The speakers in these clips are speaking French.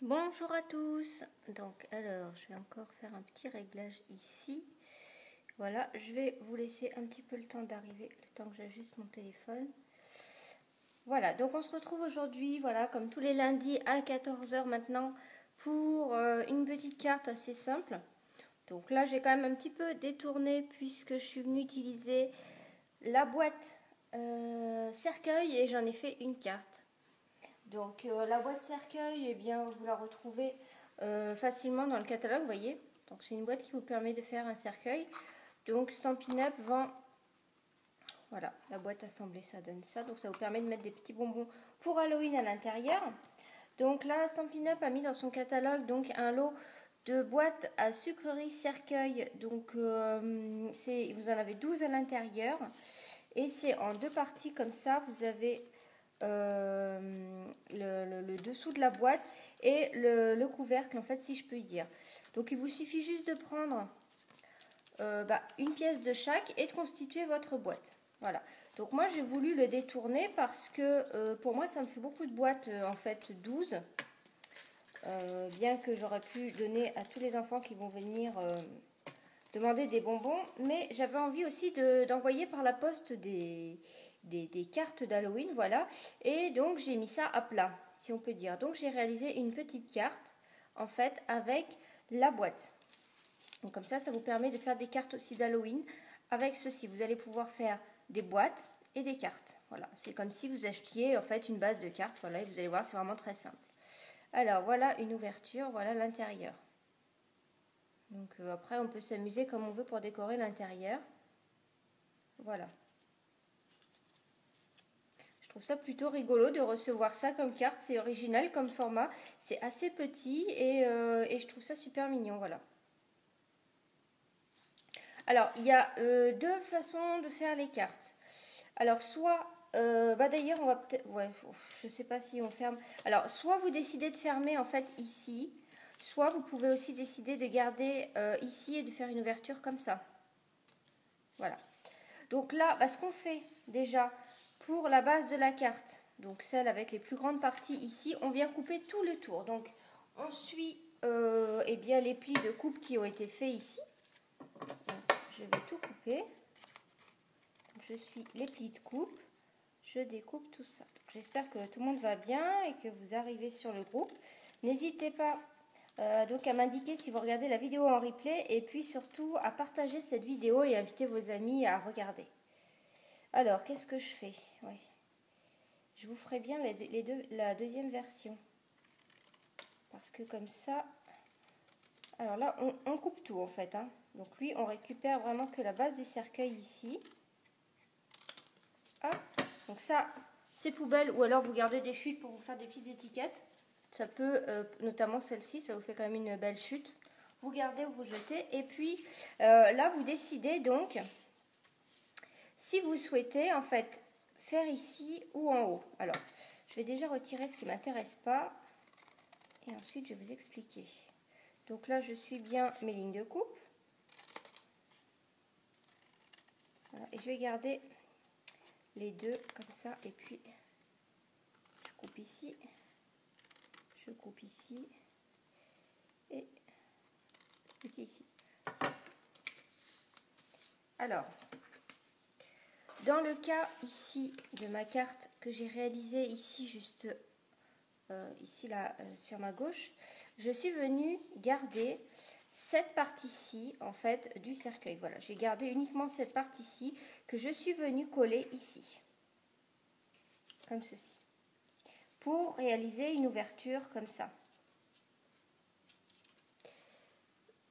Bonjour à tous. Donc alors je vais encore faire un petit réglage ici. Voilà, je vais vous laisser un petit peu le temps d'arriver, le temps que j'ajuste mon téléphone. Voilà, donc on se retrouve aujourd'hui, voilà, comme tous les lundis à 14 h maintenant pour une petite carte assez simple. Donc là j'ai quand même un petit peu détourné puisque je suis venue utiliser la boîte cercueil et j'en ai fait une carte. Donc la boîte cercueil, eh bien, vous la retrouvez facilement dans le catalogue, vous voyez. Donc c'est une boîte qui vous permet de faire un cercueil. Donc Stampin' Up vend, voilà, la boîte assemblée, ça donne ça. Donc ça vous permet de mettre des petits bonbons pour Halloween à l'intérieur. Donc là, Stampin' Up a mis dans son catalogue donc un lot de boîtes à sucreries cercueil. Donc vous en avez 12 à l'intérieur. Et c'est en deux parties comme ça. Vous avez le dessous de la boîte et le couvercle, en fait, si je peux dire. Donc il vous suffit juste de prendre une pièce de chaque et de constituer votre boîte. Voilà. Donc moi j'ai voulu le détourner parce que pour moi ça me fait beaucoup de boîtes, en fait 12. Bien que j'aurais pu donner à tous les enfants qui vont venir demander des bonbons, mais j'avais envie aussi d'envoyer par la poste des cartes d'Halloween, voilà. Et donc j'ai mis ça à plat, si on peut dire. Donc j'ai réalisé une petite carte, en fait, avec la boîte. Donc comme ça vous permet de faire des cartes aussi d'Halloween. Avec ceci, vous allez pouvoir faire des boîtes et des cartes. Voilà, c'est comme si vous achetiez en fait une base de cartes. Voilà, et vous allez voir, c'est vraiment très simple. Alors voilà une ouverture, voilà l'intérieur. Donc après, on peut s'amuser comme on veut pour décorer l'intérieur. Voilà. Je trouve ça plutôt rigolo de recevoir ça comme carte. C'est original comme format. C'est assez petit et je trouve ça super mignon. Voilà. Alors, il y a deux façons de faire les cartes. Alors, soit... d'ailleurs, on va peut-être... Ouais, je sais pas si on ferme. Alors, soit vous décidez de fermer, en fait, ici. Soit vous pouvez aussi décider de garder ici et de faire une ouverture comme ça. Voilà. Donc là, ce qu'on fait déjà pour la base de la carte, donc celle avec les plus grandes parties ici, on vient couper tout le tour. Donc on suit bien les plis de coupe qui ont été faits ici. Donc, je vais tout couper. Je suis les plis de coupe. Je découpe tout ça. J'espère que tout le monde va bien et que vous arrivez sur le groupe. N'hésitez pas donc à m'indiquer si vous regardez la vidéo en replay et puis surtout à partager cette vidéo et inviter vos amis à regarder. Alors, qu'est-ce que je fais? Oui. Je vous ferai bien la deuxième version. Parce que comme ça... Alors là, on coupe tout en fait. Hein. Donc lui, on récupère vraiment que la base du cercueil ici. Hop. Donc ça, c'est poubelle. Ou alors vous gardez des chutes pour vous faire des petites étiquettes. Ça peut, notamment celle-ci, ça vous fait quand même une belle chute. Vous gardez ou vous jetez. Et puis là, vous décidez donc si vous souhaitez en fait faire ici ou en haut. Alors, je vais déjà retirer ce qui ne m'intéresse pas. Et ensuite, je vais vous expliquer. Donc là, je suis bien mes lignes de coupe. Voilà, et je vais garder les deux comme ça. Et puis, je coupe ici. Je coupe ici. Et petit ici. Alors, dans le cas ici de ma carte que j'ai réalisée ici, juste ici là sur ma gauche, je suis venue garder cette partie-ci en fait du cercueil. Voilà, j'ai gardé uniquement cette partie-ci que je suis venue coller ici, comme ceci, pour réaliser une ouverture comme ça.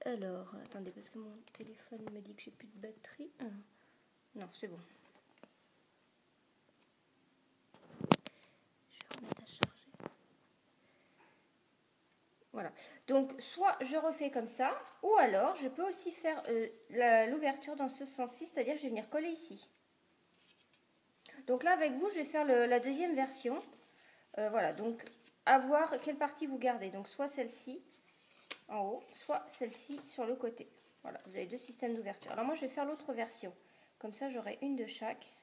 Alors, attendez, parce que mon téléphone me dit que j'ai plus de batterie. Non, c'est bon. Je vais remettre à charger. Voilà. Donc, soit je refais comme ça, ou alors je peux aussi faire l'ouverture dans ce sens-ci, c'est-à-dire que je vais venir coller ici. Donc là, avec vous, je vais faire la deuxième version. Voilà, donc à voir quelle partie vous gardez. Donc soit celle-ci en haut, soit celle-ci sur le côté. Voilà, vous avez deux systèmes d'ouverture. Alors moi, je vais faire l'autre version. Comme ça, j'aurai une de chaque.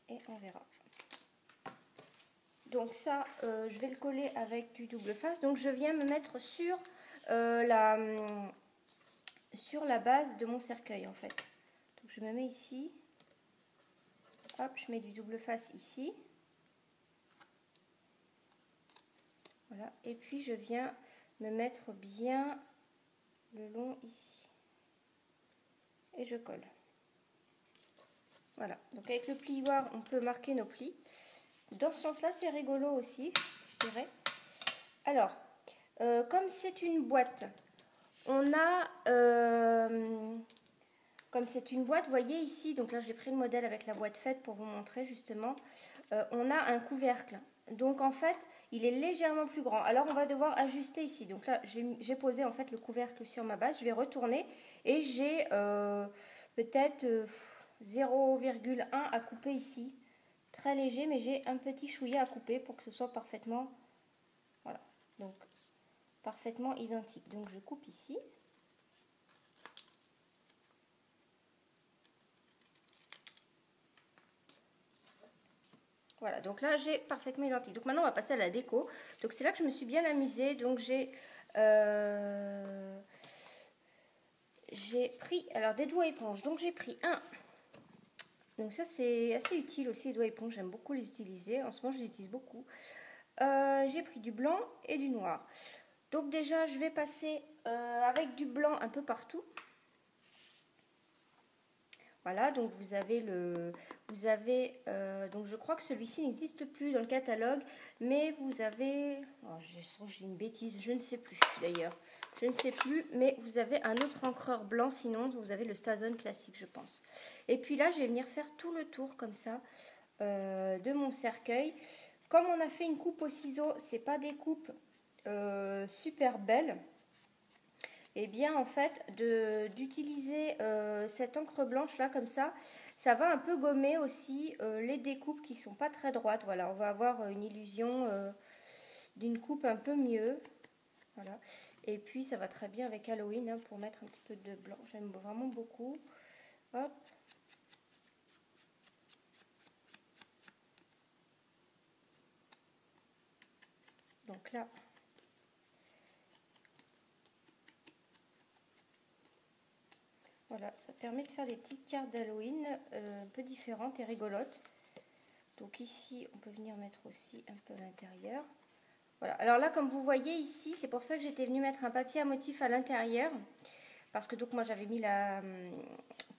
Et on verra. Donc ça, je vais le coller avec du double face. Donc je viens me mettre sur la base de mon cercueil en fait. Donc je me mets ici. Hop, je mets du double face ici. Voilà. Et puis je viens me mettre bien le long ici. Et je colle. Voilà. Donc avec le plioir, on peut marquer nos plis. Dans ce sens-là, c'est rigolo aussi, je dirais. Alors, comme c'est une boîte, on a... comme c'est une boîte, vous voyez ici, donc là j'ai pris le modèle avec la boîte faite pour vous montrer justement, on a un couvercle. Donc en fait, il est légèrement plus grand. Alors on va devoir ajuster ici. Donc là, j'ai posé en fait le couvercle sur ma base. Je vais retourner et j'ai peut-être 0,1 à couper ici. Très léger, mais j'ai un petit chouïa à couper pour que ce soit parfaitement, voilà, donc parfaitement identique. Donc je coupe ici. Voilà, donc là j'ai parfaitement identique. Donc maintenant on va passer à la déco. Donc c'est là que je me suis bien amusée. Donc j'ai pris alors des doigts éponges. Donc j'ai pris un. Donc ça c'est assez utile aussi les doigts éponges. J'aime beaucoup les utiliser. En ce moment je les utilise beaucoup. J'ai pris du blanc et du noir. Donc déjà je vais passer avec du blanc un peu partout. Voilà, donc vous avez donc je crois que celui-ci n'existe plus dans le catalogue, mais vous avez, oh, je dis une bêtise, je ne sais plus d'ailleurs, je ne sais plus, mais vous avez un autre encreur blanc, sinon vous avez le StaZone classique, je pense. Et puis là, je vais venir faire tout le tour comme ça de mon cercueil. Comme on a fait une coupe au ciseau, c'est pas des coupes super belles. Et bien en fait d'utiliser cette encre blanche là comme ça va un peu gommer aussi les découpes qui sont pas très droites. Voilà, on va avoir une illusion d'une coupe un peu mieux. Voilà. Et puis ça va très bien avec Halloween hein, pour mettre un petit peu de blanc. J'aime vraiment beaucoup. Hop. Donc là. Voilà, ça permet de faire des petites cartes d'Halloween un peu différentes et rigolotes. Donc ici, on peut venir mettre aussi un peu à l'intérieur. Voilà, alors là, comme vous voyez ici, c'est pour ça que j'étais venue mettre un papier à motif à l'intérieur. Parce que donc moi, j'avais mis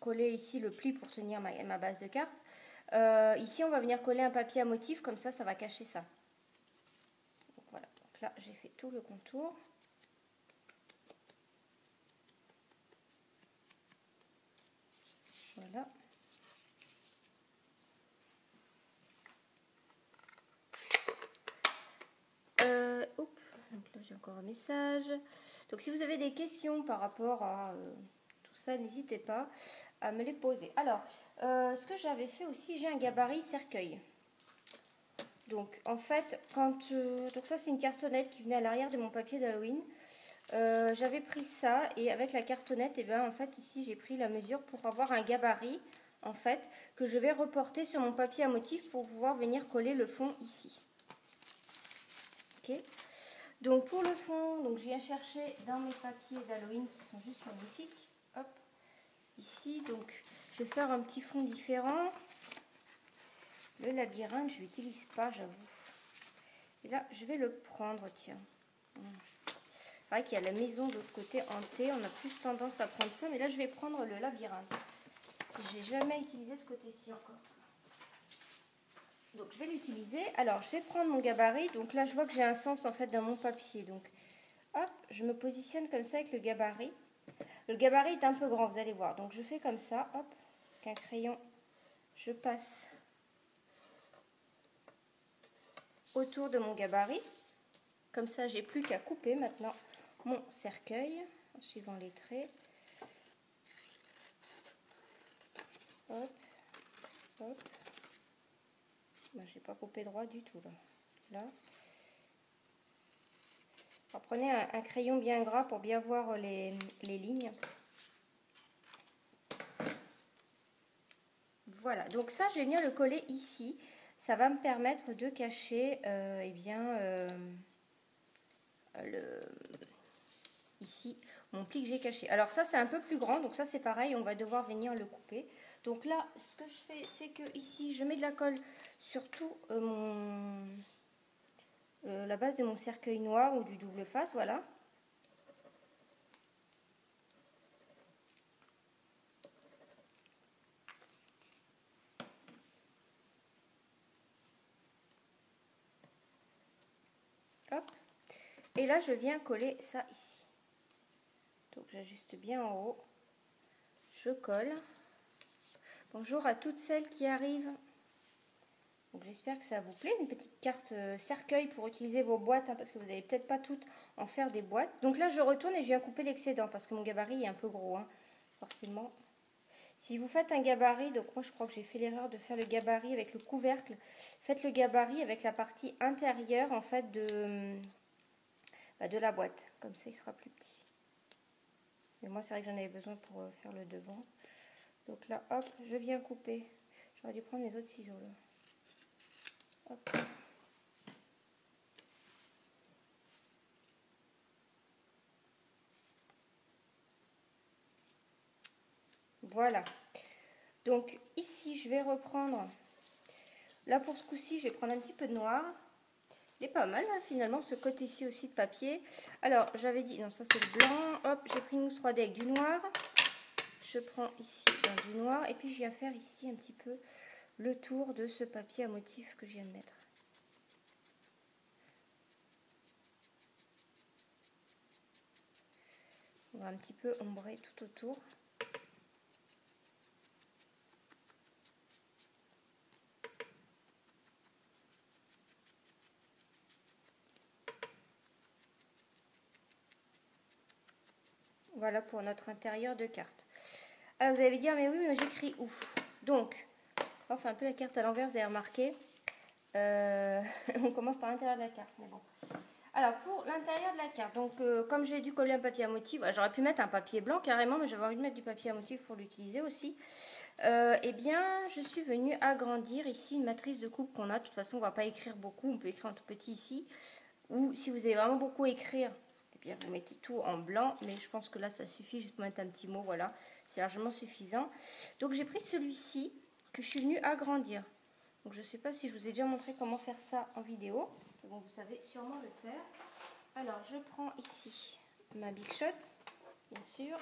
coller ici le pli pour tenir ma base de carte. Ici, on va venir coller un papier à motif, comme ça va cacher ça. Donc voilà, donc là, j'ai fait tout le contour. Voilà. Donc là j'ai encore un message. Donc si vous avez des questions par rapport à tout ça, n'hésitez pas à me les poser. Alors, ce que j'avais fait aussi, j'ai un gabarit cercueil. Donc en fait, donc ça c'est une cartonnette qui venait à l'arrière de mon papier d'Halloween. J'avais pris ça et avec la cartonnette, et bien en fait ici j'ai pris la mesure pour avoir un gabarit en fait que je vais reporter sur mon papier à motif pour pouvoir venir coller le fond ici. Ok. Donc pour le fond, donc je viens chercher dans mes papiers d'Halloween qui sont juste magnifiques. Hop, ici donc je vais faire un petit fond différent. Le labyrinthe, je l'utilise pas, j'avoue. Et là, je vais le prendre, tiens. C'est vrai qu'il y a la maison de l'autre côté hantée, on a plus tendance à prendre ça, mais là je vais prendre le labyrinthe. J'ai jamais utilisé ce côté-ci encore. Donc je vais l'utiliser. Alors je vais prendre mon gabarit. Donc là je vois que j'ai un sens en fait dans mon papier. Donc hop, je me positionne comme ça avec le gabarit. Le gabarit est un peu grand, vous allez voir. Donc je fais comme ça, hop, avec un crayon, je passe autour de mon gabarit. Comme ça, j'ai plus qu'à couper maintenant mon cercueil en suivant les traits. Hop, hop. Ben, je n'ai pas coupé droit du tout là. Alors, prenez un crayon bien gras pour bien voir les lignes. Voilà, donc ça, je vais venir le coller ici. ça va me permettre de cacher ici mon pli que j'ai caché. Alors ça c'est un peu plus grand, donc ça c'est pareil, on va devoir venir le couper. Donc là ce que je fais, c'est que ici je mets de la colle sur tout la base de mon cercueil noir ou du double face, voilà. Hop. Et là je viens coller ça ici. Donc j'ajuste bien en haut, je colle. Bonjour à toutes celles qui arrivent. Donc j'espère que ça vous plaît, une petite carte cercueil pour utiliser vos boîtes, hein, parce que vous n'allez peut-être pas toutes en faire des boîtes. Donc là je retourne et je viens couper l'excédent parce que mon gabarit est un peu gros, hein, forcément. Si vous faites un gabarit, donc moi je crois que j'ai fait l'erreur de faire le gabarit avec le couvercle. Faites le gabarit avec la partie intérieure en fait de la boîte, comme ça il sera plus petit. Mais moi c'est vrai que j'en avais besoin pour faire le devant. Donc là hop, je viens couper. J'aurais dû prendre mes autres ciseaux là. Hop. Voilà. Donc ici je vais reprendre. Là pour ce coup-ci je vais prendre un petit peu de noir. Il est pas mal hein, finalement ce côté-ci aussi de papier. Alors j'avais dit, non ça c'est le blanc. Hop, j'ai pris une mousse 3D avec du noir. Je prends ici du noir et puis je viens faire ici un petit peu le tour de ce papier à motif que je viens de mettre. On va un petit peu ombrer tout autour. Voilà pour notre intérieur de carte. Alors vous allez dire, mais oui, mais j'écris où? Donc, on fait un peu la carte à l'envers, vous avez remarqué. On commence par l'intérieur de la carte, mais bon. Alors, pour l'intérieur de la carte, donc comme j'ai dû coller un papier à motif, voilà, j'aurais pu mettre un papier blanc carrément, mais j'avais envie de mettre du papier à motif pour l'utiliser aussi. Eh bien, je suis venue agrandir ici une matrice de coupe qu'on a. De toute façon, on ne va pas écrire beaucoup, on peut écrire un tout petit ici. Ou si vous avez vraiment beaucoup à écrire, eh bien, vous mettez tout en blanc, mais je pense que là, ça suffit, juste pour mettre un petit mot, voilà. C'est largement suffisant. Donc, j'ai pris celui-ci que je suis venue agrandir. Donc, je ne sais pas si je vous ai déjà montré comment faire ça en vidéo. Bon, vous savez sûrement le faire. Alors, je prends ici ma Big Shot, bien sûr.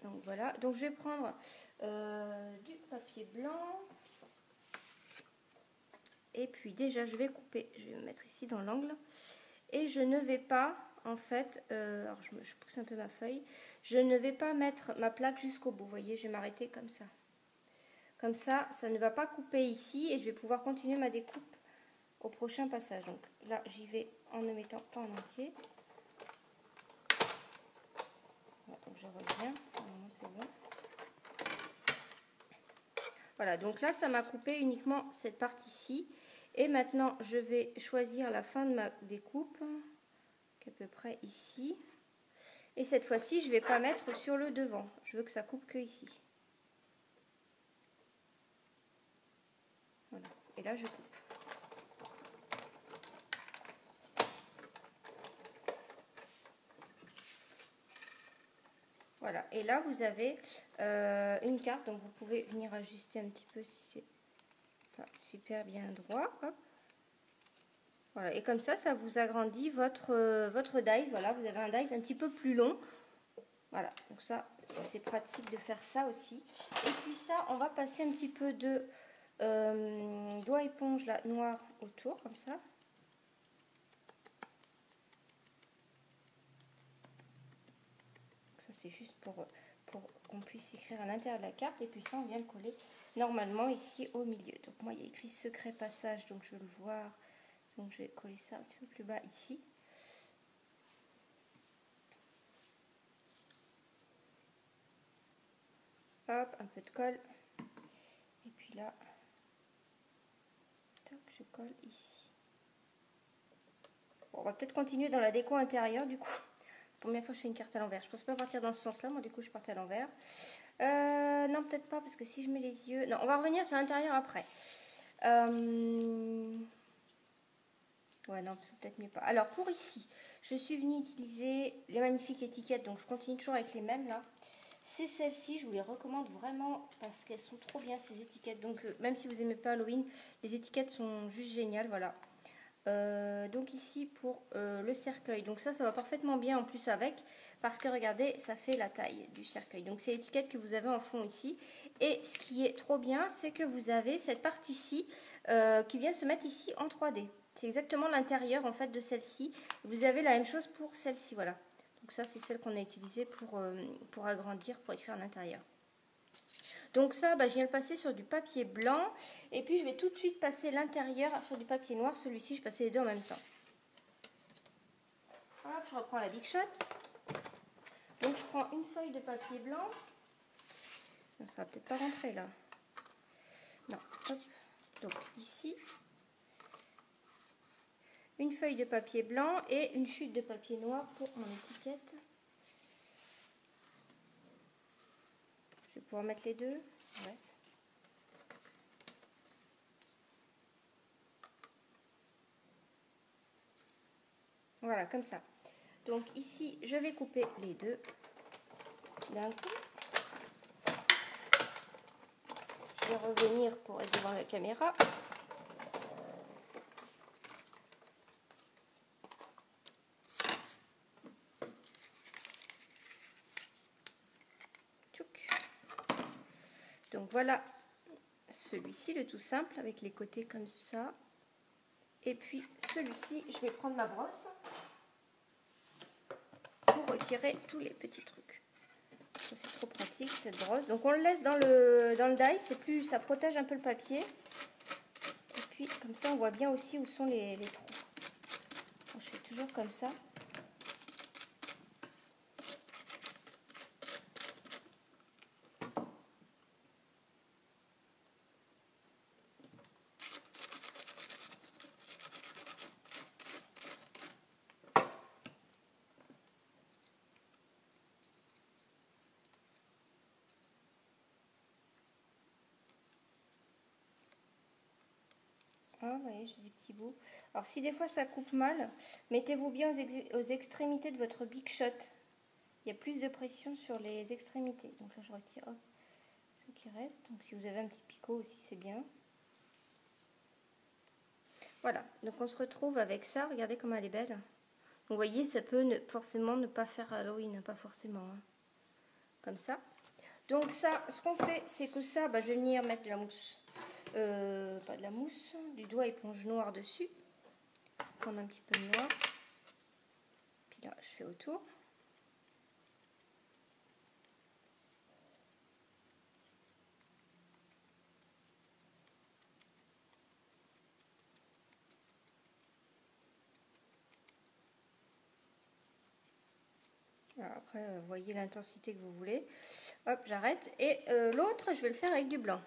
Donc, voilà. Donc, je vais prendre du papier blanc. Et puis, déjà, je vais couper. Je vais me mettre ici dans l'angle. Et je ne vais pas, en fait, alors je pousse un peu ma feuille. Je ne vais pas mettre ma plaque jusqu'au bout. Vous voyez, je vais m'arrêter comme ça. Comme ça, ça ne va pas couper ici et je vais pouvoir continuer ma découpe au prochain passage. Donc là, j'y vais en ne mettant pas en entier. Voilà, donc je reviens. Normalement, c'est bon. Voilà, donc là, ça m'a coupé uniquement cette partie-ci. Et maintenant, je vais choisir la fin de ma découpe, qui est à peu près ici. Et cette fois-ci, je ne vais pas mettre sur le devant. Je veux que ça coupe que ici. Voilà. Et là, je coupe. Voilà. Et là, vous avez une carte. Donc, vous pouvez venir ajuster un petit peu si c'est pas super bien droit. Hop. Voilà. Et comme ça vous agrandit votre dies. Voilà, vous avez un dies un petit peu plus long. Voilà. Donc ça, c'est pratique de faire ça aussi. Et puis ça, on va passer un petit peu de doigt éponge là, noir autour, comme ça. Ça, c'est juste pour qu'on puisse écrire à l'intérieur de la carte. Et puis ça, on vient le coller normalement ici au milieu. Donc moi, il y a écrit secret passage, donc je veux le voir. Donc je vais coller ça un petit peu plus bas ici. Hop, un peu de colle. Et puis là, je colle ici. Bon, on va peut-être continuer dans la déco intérieure du coup. Première fois que je fais une carte à l'envers. Je ne pense pas partir dans ce sens-là. Moi, du coup, je partais à l'envers. Non, peut-être pas, parce que si je mets les yeux... Non, on va revenir sur l'intérieur après. Ouais, non, peut-être mieux pas. Alors, pour ici, je suis venue utiliser les magnifiques étiquettes, donc je continue toujours avec les mêmes, là. C'est celles-ci, je vous les recommande vraiment, parce qu'elles sont trop bien, ces étiquettes. Donc, même si vous n'aimez pas Halloween, les étiquettes sont juste géniales, voilà. Donc ici pour le cercueil, donc ça va parfaitement bien en plus avec, parce que regardez, ça fait la taille du cercueil. Donc c'est l'étiquette que vous avez en fond ici, et ce qui est trop bien, c'est que vous avez cette partie-ci qui vient se mettre ici en 3D. C'est exactement l'intérieur en fait de celle-ci. Vous avez la même chose pour celle-ci, voilà. Donc ça c'est celle qu'on a utilisée pour agrandir, pour écrire à l'intérieur. Donc ça, je viens de le passer sur du papier blanc. Et puis je vais tout de suite passer l'intérieur sur du papier noir. Celui-ci, je passais les deux en même temps. Hop, je reprends la Big Shot. Donc je prends une feuille de papier blanc. Ça va peut-être pas rentrer là. Non, hop. Donc ici, une feuille de papier blanc et une chute de papier noir pour mon étiquette. Je vais pouvoir mettre les deux. Ouais. Voilà, comme ça. Donc ici, je vais couper les deux d'un coup. Je vais revenir pour être devant la caméra. Donc voilà celui-ci, le tout simple, avec les côtés comme ça. Et puis celui-ci, je vais prendre ma brosse pour retirer tous les petits trucs. Ça c'est trop pratique cette brosse. Donc on le laisse dans le die, c'est plus, ça protège un peu le papier. Et puis comme ça on voit bien aussi où sont les trous. Donc, je fais toujours comme ça. Ah, vous voyez, j'ai des petits bouts. Alors, si des fois ça coupe mal, mettez-vous bien aux extrémités de votre Big Shot. Il y a plus de pression sur les extrémités. Donc là, je retire ce qui reste. Donc, si vous avez un petit picot aussi, c'est bien. Voilà. Donc, on se retrouve avec ça. Regardez comme elle est belle. Donc, vous voyez, ça peut forcément ne pas faire Halloween. Pas forcément. Hein. Comme ça. Donc, ça, ce qu'on fait, c'est que ça, je vais venir mettre de la mousse. Pas de la mousse, du doigt éponge noir dessus. Prendre un petit peu de noir. Puis là, je fais autour. Alors après, voyez l'intensité que vous voulez. Hop, j'arrête. Et l'autre, je vais le faire avec du blanc.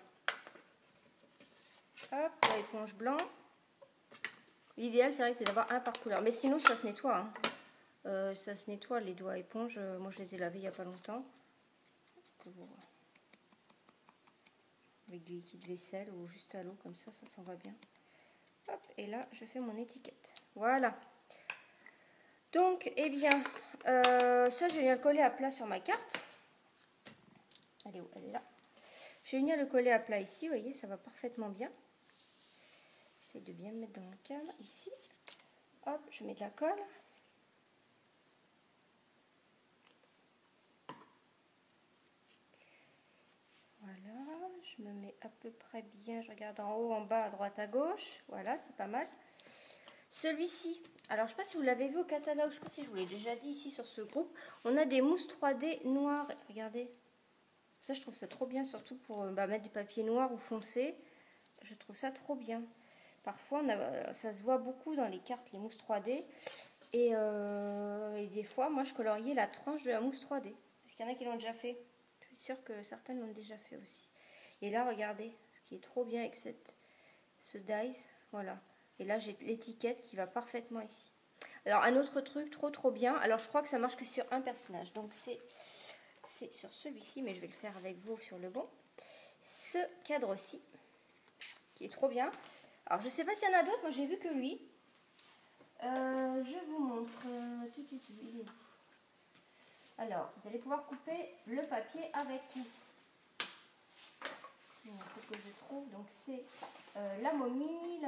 Hop, l'éponge blanc. L'idéal, c'est vrai que c'est d'avoir un par couleur. Mais sinon, ça se nettoie. Hein. Ça se nettoie, les doigts éponges. Moi, je les ai lavés il n'y a pas longtemps. Avec du liquide vaisselle ou juste à l'eau, comme ça s'en va bien. Hop, et là, je fais mon étiquette. Voilà. Donc, eh bien, ça, je vais venir le coller à plat sur ma carte. Elle est où? Elle est là. Je vais venir le coller à plat ici. Vous voyez, ça va parfaitement bien. J'essaie de bien me mettre dans le cadre ici. Hop, je mets de la colle. Voilà, je me mets à peu près bien. Je regarde en haut, en bas, à droite, à gauche. Voilà, c'est pas mal. Celui-ci, alors je ne sais pas si vous l'avez vu au catalogue, je ne sais pas si je vous l'ai déjà dit ici sur ce groupe. On a des mousses 3D noires. Regardez. Ça, je trouve ça trop bien, surtout pour mettre du papier noir ou foncé. Je trouve ça trop bien. Parfois, ça se voit beaucoup dans les cartes, les mousses 3D. Et des fois, moi, je coloriais la tranche de la mousse 3D. Parce qu'il y en a qui l'ont déjà fait. Je suis sûre que certaines l'ont déjà fait aussi. Et là, regardez, ce qui est trop bien avec ce dies, voilà. Et là, j'ai l'étiquette qui va parfaitement ici. Alors, un autre truc trop bien. Alors, je crois que ça marche que sur un personnage. Donc, c'est commencer sur celui-ci, mais je vais le faire avec vous sur le bon. Ce cadre-ci, qui est trop bien. Alors, je ne sais pas s'il y en a d'autres, moi j'ai vu que lui. Je vous montre. Il est où? Alors, vous allez pouvoir couper le papier avec. Il faut que je trouve. Donc, c'est la momie.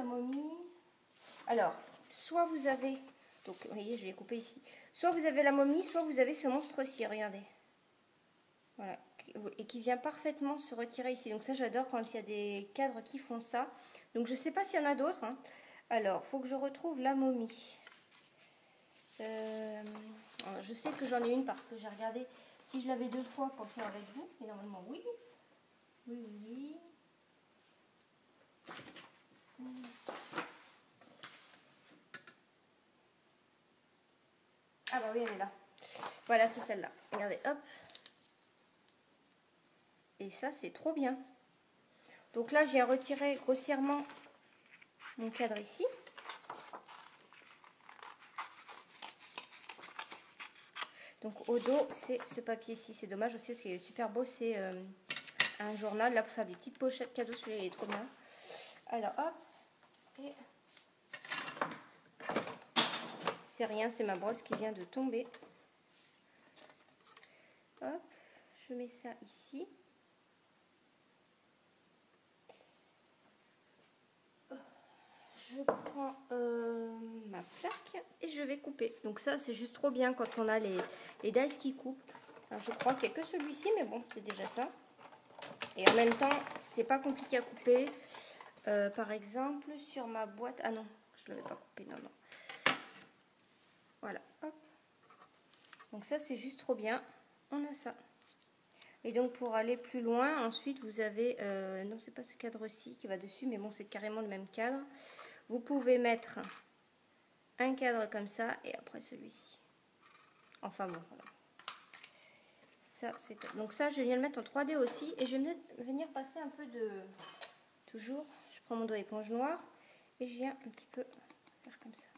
Alors, soit vous avez. Donc, vous voyez, je l'ai coupé ici. Soit vous avez la momie, soit vous avez ce monstre-ci. Regardez. Voilà. Et qui vient parfaitement se retirer ici. Donc, ça, j'adore quand il y a des cadres qui font ça. Donc, je ne sais pas s'il y en a d'autres. Hein. Alors, il faut que je retrouve la momie. Je sais que j'en ai une parce que j'ai regardé si je l'avais 2 fois pour le faire avec vous. Et normalement, oui. Oui. Ah bah oui, elle est là. Voilà, c'est celle-là. Regardez, hop. Et ça, c'est trop bien. Donc là, j'ai retiré grossièrement mon cadre ici. Donc au dos, c'est ce papier-ci. C'est dommage aussi parce qu'il est super beau. C'est un journal là pour faire des petites pochettes cadeaux. Celui-là, il est trop bien. Alors, hop. Et c'est rien, c'est ma brosse qui vient de tomber. Hop. Je mets ça ici. Je prends ma plaque et je vais couper. Donc ça, c'est juste trop bien quand on a les dies qui coupent. Alors, je crois qu'il n'y a que celui-ci, mais bon, c'est déjà ça. Et en même temps, c'est pas compliqué à couper. Par exemple, sur ma boîte... Ah non, je ne l'avais pas coupé, non. Voilà, hop. Donc ça, c'est juste trop bien. On a ça. Et donc, pour aller plus loin, ensuite, vous avez... non, c'est pas ce cadre-ci qui va dessus, mais bon, c'est carrément le même cadre. Vous pouvez mettre un cadre comme ça et après celui-ci. Enfin bon, voilà. Ça, c'est top. Donc ça, je viens le mettre en 3D aussi. Et je vais venir passer un peu de... Toujours, je prends mon doigt éponge noir et je viens un petit peu faire comme ça.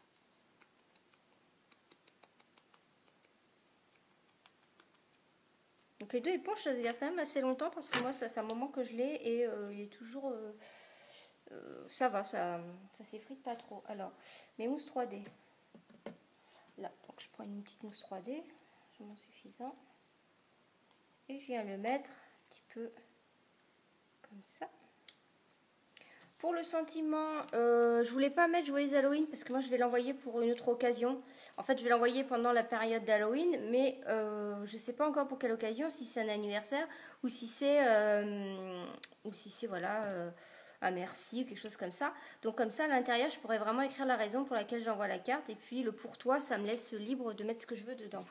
Donc les 2 éponges, ça se garde quand même assez longtemps parce que moi, ça fait un moment que je l'ai et il est toujours... ça va, ça s'effrite pas trop. Alors, mes mousses 3D. Là, donc je prends une petite mousse 3D, vraiment suffisant. Et je viens le mettre un petit peu comme ça. Pour le sentiment, je voulais pas mettre joyeux Halloween parce que moi je vais l'envoyer pour une autre occasion. En fait, je vais l'envoyer pendant la période d'Halloween, mais je sais pas encore pour quelle occasion, si c'est un anniversaire ou si c'est voilà un merci ou quelque chose comme ça. Donc comme ça à l'intérieur, je pourrais vraiment écrire la raison pour laquelle j'envoie la carte et puis le pour toi, ça me laisse libre de mettre ce que je veux dedans.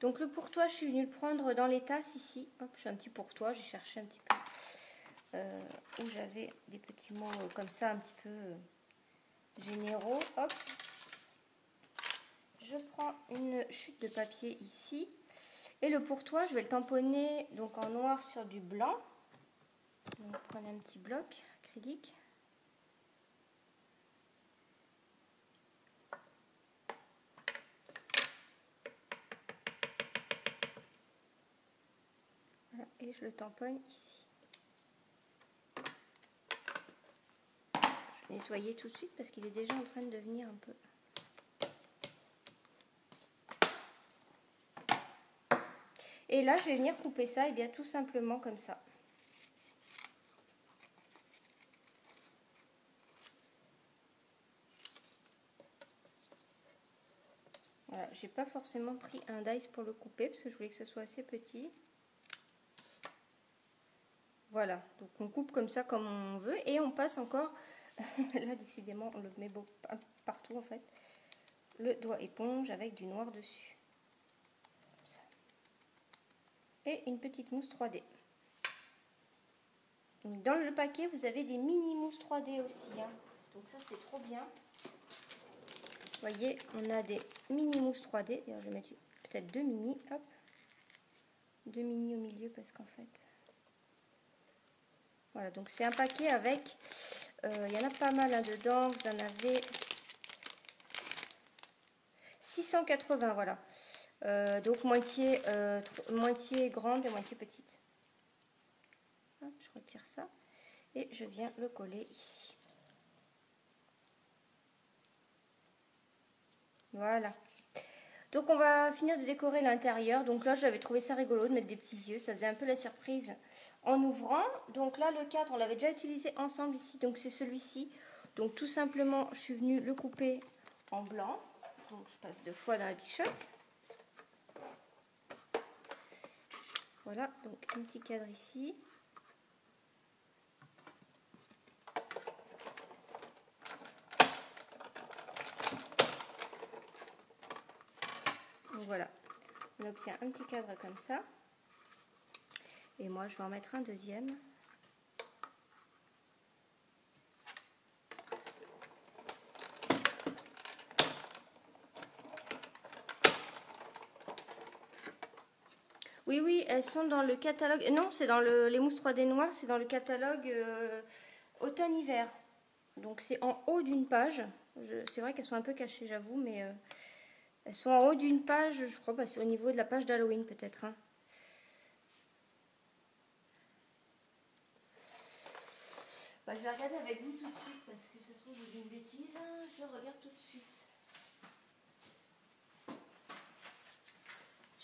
Donc le pour toi, je suis venue le prendre dans les tasses ici. Hop, j'ai un petit pour toi, j'ai cherché un petit peu. Où j'avais des petits mots comme ça un petit peu généraux. Hop, je prends une chute de papier ici et le pour toi je vais le tamponner donc en noir sur du blanc. Donc prenez un petit bloc acrylique. Voilà, et je le tamponne ici. Je vais nettoyer tout de suite parce qu'il est déjà en train de devenir un peu... Et là, je vais venir couper ça, et bien tout simplement comme ça. Voilà, j'ai pas forcément pris un dice pour le couper parce que je voulais que ce soit assez petit. Voilà, donc on coupe comme ça comme on veut et on passe encore, là décidément on le met beau partout en fait, le doigt éponge avec du noir dessus. Comme ça. Et une petite mousse 3D. Donc dans le paquet vous avez des mini mousses 3D aussi, hein. Donc ça c'est trop bien. Vous voyez, on a des mini mousses 3D, d'ailleurs je vais mettre peut-être 2 mini, hop, 2 mini au milieu parce qu'en fait... Voilà, donc c'est un paquet avec, il y en a pas mal là dedans, vous en avez 680, voilà. Donc moitié grande et moitié petite. Hop, je retire ça et je viens le coller ici. Voilà. Donc on va finir de décorer l'intérieur. Donc là j'avais trouvé ça rigolo de mettre des petits yeux. Ça faisait un peu la surprise en ouvrant. Donc là le cadre on l'avait déjà utilisé ensemble ici. Donc c'est celui-ci. Donc tout simplement je suis venue le couper en blanc. Donc je passe 2 fois dans la bichotte. Voilà, donc un petit cadre ici. Donc voilà, on obtient un petit cadre comme ça. Et moi je vais en mettre un deuxième. Oui, oui, elles sont dans le catalogue. Non, c'est dans les mousses 3D noires, c'est dans le catalogue automne-hiver. Donc c'est en haut d'une page. C'est vrai qu'elles sont un peu cachées, j'avoue, mais elles sont en haut d'une page. Je crois que c'est au niveau de la page d'Halloween peut-être. Hein. Bah, je vais regarder avec vous tout de suite parce que ça se trouve je dis une bêtise. Je regarde tout de suite.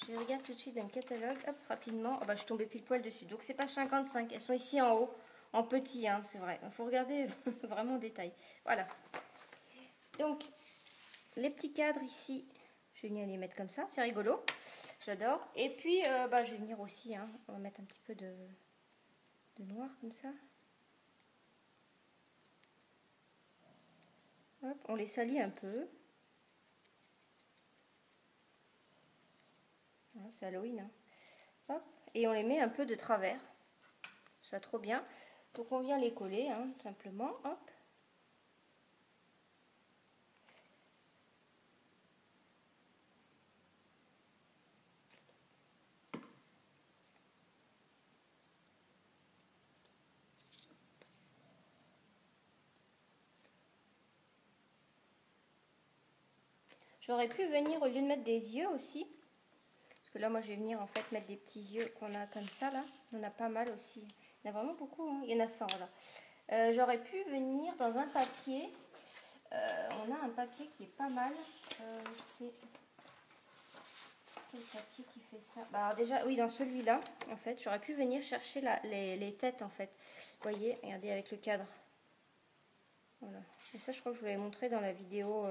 Je regarde tout de suite dans le catalogue, hop, rapidement. Oh bah, je suis tombée pile poil dessus. Donc, c'est page 55. Elles sont ici en haut, en petit, hein, c'est vrai. Il faut regarder vraiment en détail. Voilà. Donc, les petits cadres ici, je vais venir les mettre comme ça. C'est rigolo. J'adore. Et puis, bah, je vais venir aussi, hein, on va mettre un petit peu de noir comme ça. Hop, on les salit un peu. C'est Halloween. Hein. Hop, et on les met un peu de travers. Ça trop bien. Donc on vient les coller, hein, simplement. Hop. J'aurais pu venir, au lieu de mettre des yeux aussi, parce que là moi je vais venir en fait mettre des petits yeux qu'on a comme ça là. On en a pas mal aussi. Il y en a vraiment beaucoup, hein. Il y en a 100 là. J'aurais pu venir dans un papier. On a un papier qui est pas mal. C'est quel papier qui fait ça? Bah alors déjà, oui, dans celui-là, en fait, j'aurais pu venir chercher les têtes en fait. Vous voyez, regardez avec le cadre. Voilà. Et ça, je crois que je vous l'avais montré dans la vidéo.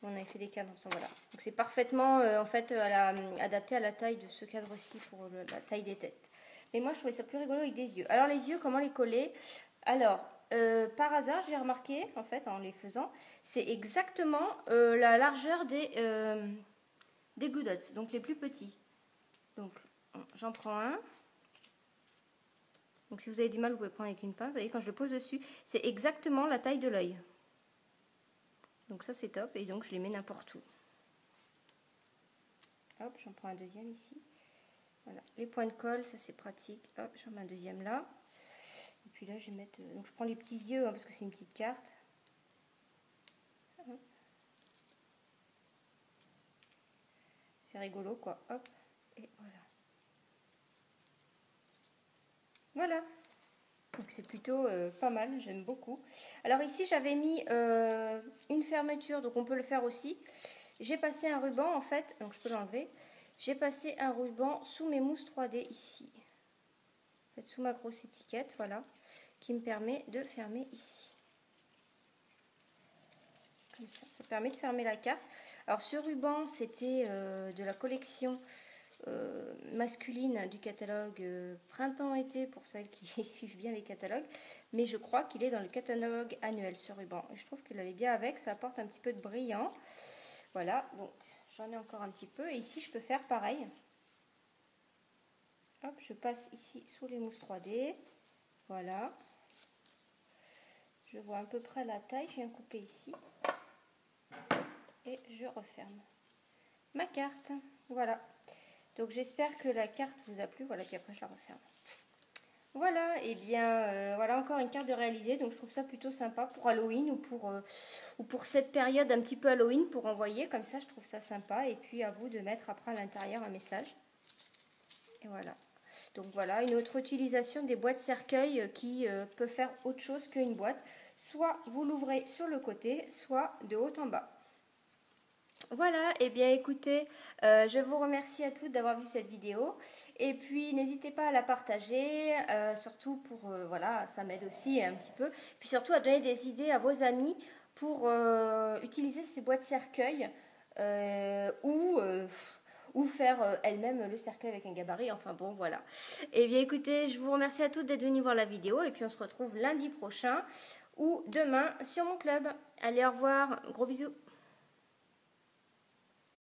On avait fait des cadres ensemble, voilà. Donc c'est parfaitement en fait adapté à la taille de ce cadre-ci pour la taille des têtes. Mais moi je trouvais ça plus rigolo avec des yeux. Alors les yeux, comment les coller? Alors par hasard j'ai remarqué en fait en les faisant, c'est exactement la largeur des Glue Dots, donc les plus petits. Donc j'en prends un. Donc si vous avez du mal vous pouvez prendre avec une pince. Vous voyez quand je le pose dessus, c'est exactement la taille de l'œil. Donc ça c'est top et donc je les mets n'importe où. Hop, j'en prends un deuxième ici. Voilà, les points de colle, ça c'est pratique. Hop, j'en mets un deuxième là. Et puis là je vais mettre... donc je prends les petits yeux hein, parce que c'est une petite carte. C'est rigolo quoi. Hop, et voilà. Voilà. Donc c'est plutôt pas mal, j'aime beaucoup. Alors ici j'avais mis une fermeture, donc on peut le faire aussi. J'ai passé un ruban en fait, donc je peux l'enlever. J'ai passé un ruban sous mes mousses 3D ici. En fait, sous ma grosse étiquette, voilà, qui me permet de fermer ici. Comme ça, ça permet de fermer la carte. Alors ce ruban, c'était de la collection masculine du catalogue printemps-été pour celles qui suivent bien les catalogues, mais je crois qu'il est dans le catalogue annuel ce ruban et je trouve qu'il allait bien avec, ça apporte un petit peu de brillant. Voilà, donc j'en ai encore un petit peu et ici je peux faire pareil. Hop, je passe ici sous les mousses 3D, voilà, je vois à peu près la taille, je viens couper ici et je referme ma carte. Voilà. Donc j'espère que la carte vous a plu, voilà, puis après je la referme. Voilà, et bien voilà encore une carte de réaliser, donc je trouve ça plutôt sympa pour Halloween ou pour cette période un petit peu Halloween pour envoyer, comme ça je trouve ça sympa, et puis à vous de mettre après à l'intérieur un message. Et voilà. Donc voilà, une autre utilisation des boîtes cercueils qui peut faire autre chose qu'une boîte. Soit vous l'ouvrez sur le côté, soit de haut en bas. Voilà, et bien écoutez, je vous remercie à toutes d'avoir vu cette vidéo. Et puis n'hésitez pas à la partager, surtout pour, voilà, ça m'aide aussi un petit peu. Puis surtout à donner des idées à vos amis pour utiliser ces boîtes cercueils ou faire elle-même le cercueil avec un gabarit. Enfin bon, voilà. Et bien écoutez, je vous remercie à toutes d'être venues voir la vidéo. Et puis on se retrouve lundi prochain ou demain sur mon club. Allez, au revoir, gros bisous.